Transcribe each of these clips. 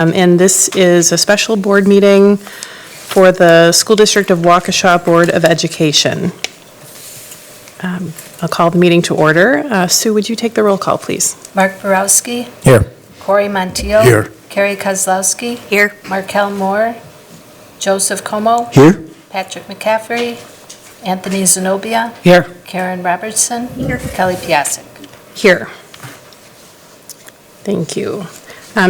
And this is a special board meeting for the School District of Waukesha Board of Education. I'll call the meeting to order. Sue, would you take the roll call, please? Mark Borowski. Here. Corey Montiel. Here. Carrie Kozlowski. Here. Markel Moore. Joseph Como. Here. Patrick McCaffrey. Anthony Zenobia. Here. Karen Robertson. Here. Kelly Piasek. Here. Thank you.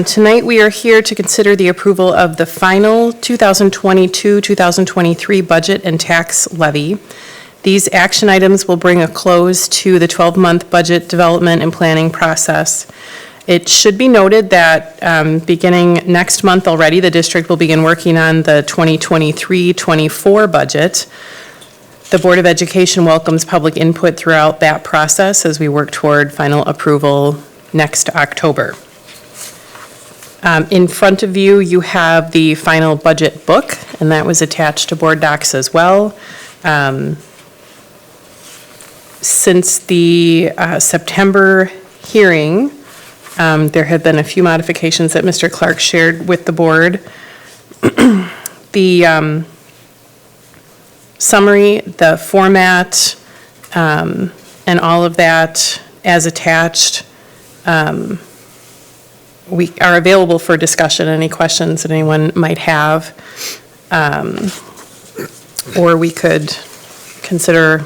Tonight, we are here to consider the approval of the final 2022-2023 budget and tax levy. These action items will bring a close to the 12-month budget development and planning process. It should be noted that beginning next month already, the district will begin working on the 2023-24 budget. The Board of Education welcomes public input throughout that process as we work toward final approval next October. In front of you, you have the final budget book, and that was attached to board docs as well. Since the September hearing, there have been a few modifications that Mr. Clark shared with the board. The summary, the format, and all of that as attached, we are available for discussion, any questions that anyone might have. Or we could consider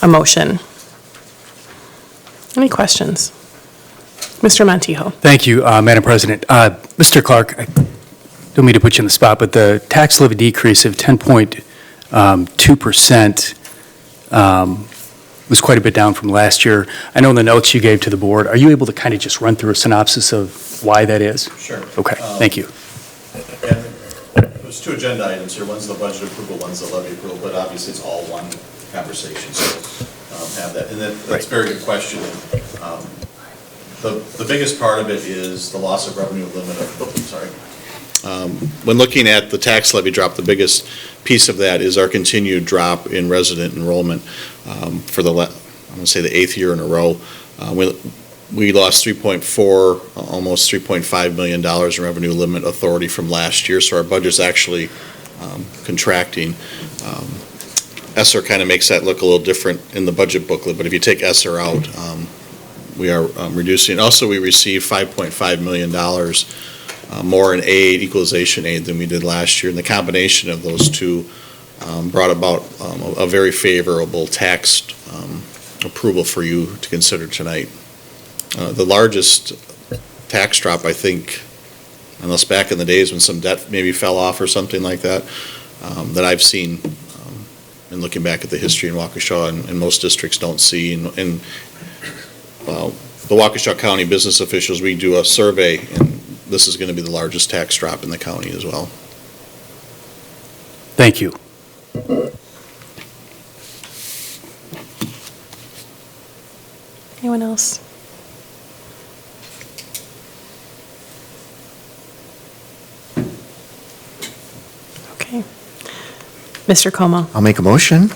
a motion. Any questions? Mr. Montijo. Thank you, Madam President. Mr. Clark, I don't mean to put you on the spot, but the tax levy decrease of 10.2% was quite a bit down from last year. I know in the notes you gave to the board, are you able to kind of just run through a synopsis of why that is? Sure. Okay, thank you. And there's two agenda items here. One's the budget approval, one's the levy approval, but obviously it's all one conversation, so have that. And that's a very good question. The biggest part of it is the loss of revenue limit of, when looking at the tax levy drop, the biggest piece of that is our continued drop in resident enrollment for I'm going to say the 8th year in a row. We lost almost $3.5 million in revenue limit authority from last year, so our budget's actually contracting. ESSER kind of makes that look a little different in the budget booklet, but if you take ESSER out, we are reducing. Also, we received $5.5 million more in aid, equalization aid, than we did last year, and the combination of those two brought about a very favorable tax approval for you to consider tonight. The largest tax drop, I think, unless back in the days when some debt maybe fell off or something like that, that I've seen in looking back at the history in Waukesha, and most districts don't see. And the Waukesha County business officials, we do a survey, and this is going to be the largest tax drop in the county as well. Thank you. Anyone else? Okay. Mr. Como. I'll make a motion.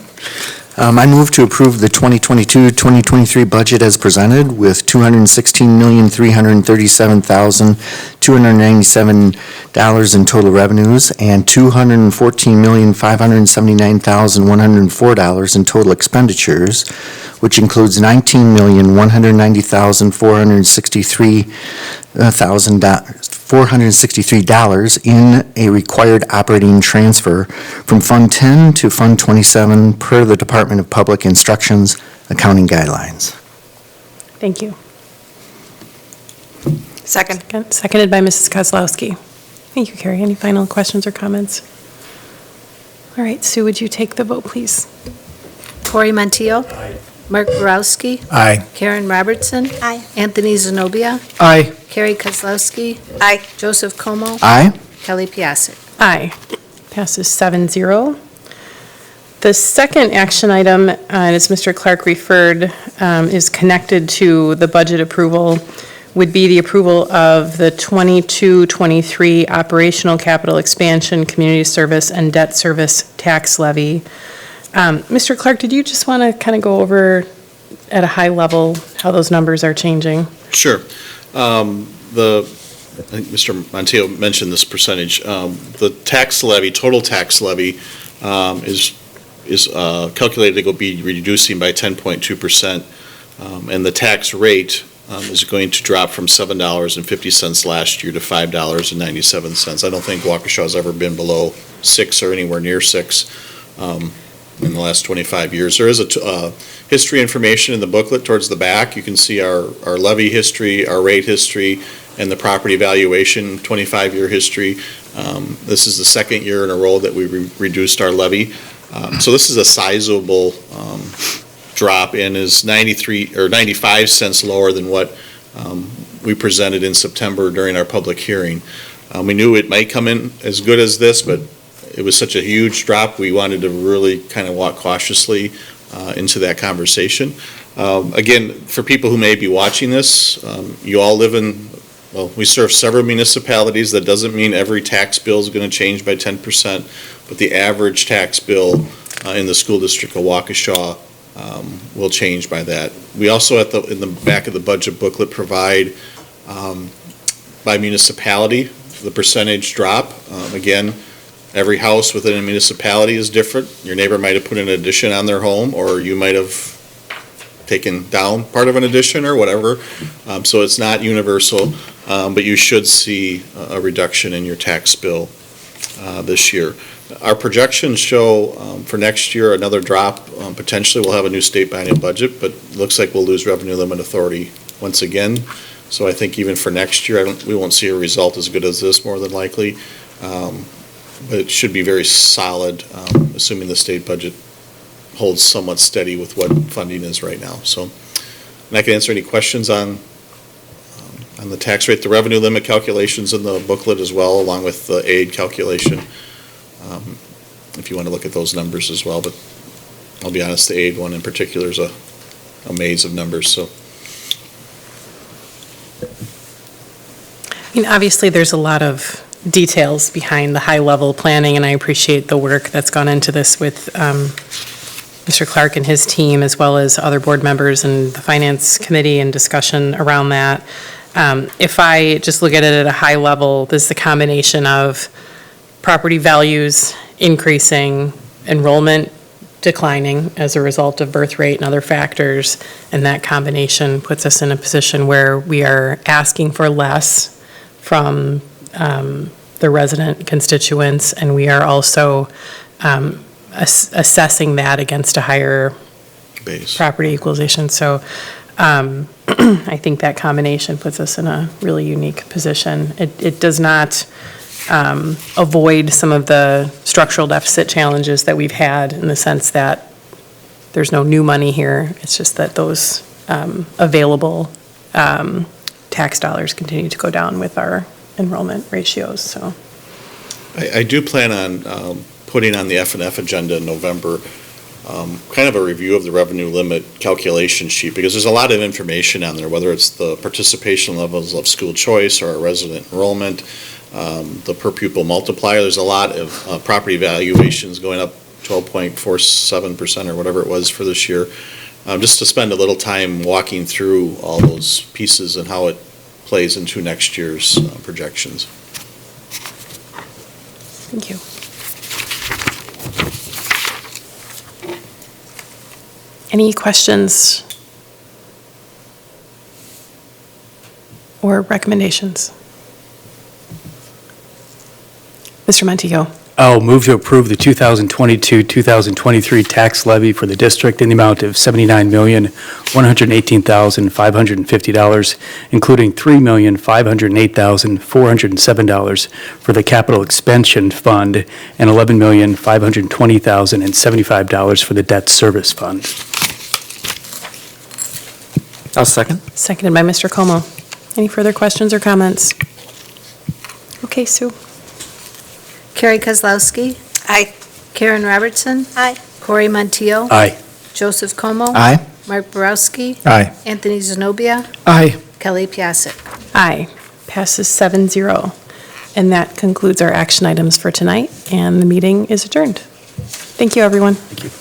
I move to approve the 2022-2023 budget as presented with $216,337,297 in total revenues and $214,579,104 in total expenditures, which includes $19,190,463 in a required operating transfer from Fund 10 to Fund 27 per the Department of Public Instruction's accounting guidelines. Thank you. Second. Seconded by Mrs. Kozlowski. Thank you, Carrie. Any final questions or comments? All right, Sue, would you take the vote, please? Corey Montiel. Aye. Mark Borowski. Aye. Karen Robertson. Aye. Anthony Zenobia. Aye. Carrie Kozlowski. Aye. Joseph Como. Aye. Kelly Piasek. Aye. Passes 7-0. The second action item, as Mr. Clark referred, is connected to the budget approval, would be the approval of the 22-23 operational capital expansion, community service, and debt service tax levy. Mr. Clark, did you just want to kind of go over at a high level how those numbers are changing? Sure. The I think Mr. Montiel mentioned this percentage. The tax levy, total tax levy, is calculated to be reducing by 10.2%, and the tax rate is going to drop from $7.50 last year to $5.97. I don't think Waukesha has ever been below 6 or anywhere near 6 in the last 25 years. There is a history information in the booklet towards the back. You can see our levy history, our rate history, and the property valuation 25-year history. This is the second year in a row that we reduced our levy. So this is a sizable drop and is 93 or 95 cents lower than what we presented in September during our public hearing. We knew it might come in as good as this, but it was such a huge drop, we wanted to really kind of walk cautiously into that conversation. Again, for people who may be watching this, you all live in, well, we serve several municipalities. That doesn't mean every tax bill is going to change by 10%, but the average tax bill in the school district of Waukesha will change by that. We also, in the back of the budget booklet, provide by municipality the percentage drop. Again, every house within a municipality is different. Your neighbor might have put an addition on their home, or you might have taken down part of an addition or whatever. So it's not universal, but you should see a reduction in your tax bill this year. Our projections show for next year another drop. Potentially we'll have a new state biennial budget, but it looks like we'll lose revenue limit authority once again. So I think even for next year, we won't see a result as good as this, more than likely. But it should be very solid, assuming the state budget holds somewhat steady with what funding is right now. So, and I can answer any questions on the tax rate, the revenue limit calculations in the booklet as well, along with the aid calculation, if you want to look at those numbers as well. But I'll be honest, the aid one in particular is a maze of numbers. So. I mean, obviously, there's a lot of details behind the high-level planning, and I appreciate the work that's gone into this with Mr. Clark and his team, as well as other board members and the Finance Committee and discussion around that. If I just look at it at a high level, this is a combination of property values increasing, enrollment declining as a result of birth rate and other factors, and that combination puts us in a position where we are asking for less from the resident constituents, and we are also assessing that against a higher Base. property equalization. So I think that combination puts us in a really unique position. It does not avoid some of the structural deficit challenges that we've had, in the sense that there's no new money here. It's just that those available tax dollars continue to go down with our enrollment ratios. So I do plan on putting on the F&F agenda in November kind of a review of the revenue limit calculation sheet, because there's a lot of information on there, whether it's the participation levels of school choice or resident enrollment, the per pupil multiplier. There's a lot of property valuations going up 12.47% or whatever it was for this year. Just to spend a little time walking through all those pieces and how it plays into next year's projections. thank you. Any questions or recommendations? Mr. Montijo? I'll move to approve the 2022-2023 tax levy for the district in the amount of $79,118,550, including $3,508,407 for the capital expansion fund and $11,520,075 for the debt service fund. I'll second. Seconded by Mr. Como. Any further questions or comments? Okay, Sue? Carrie Kozlowski. Aye. Karen Robertson. Aye. Corey Montiel. Aye. Joseph Como. Aye. Mark Borowski. Aye. Anthony Zenobia. Aye. Kelly Piasek. Aye. Passes 7-0. And that concludes our action items for tonight, and the meeting is adjourned. Thank you, everyone. Thank you.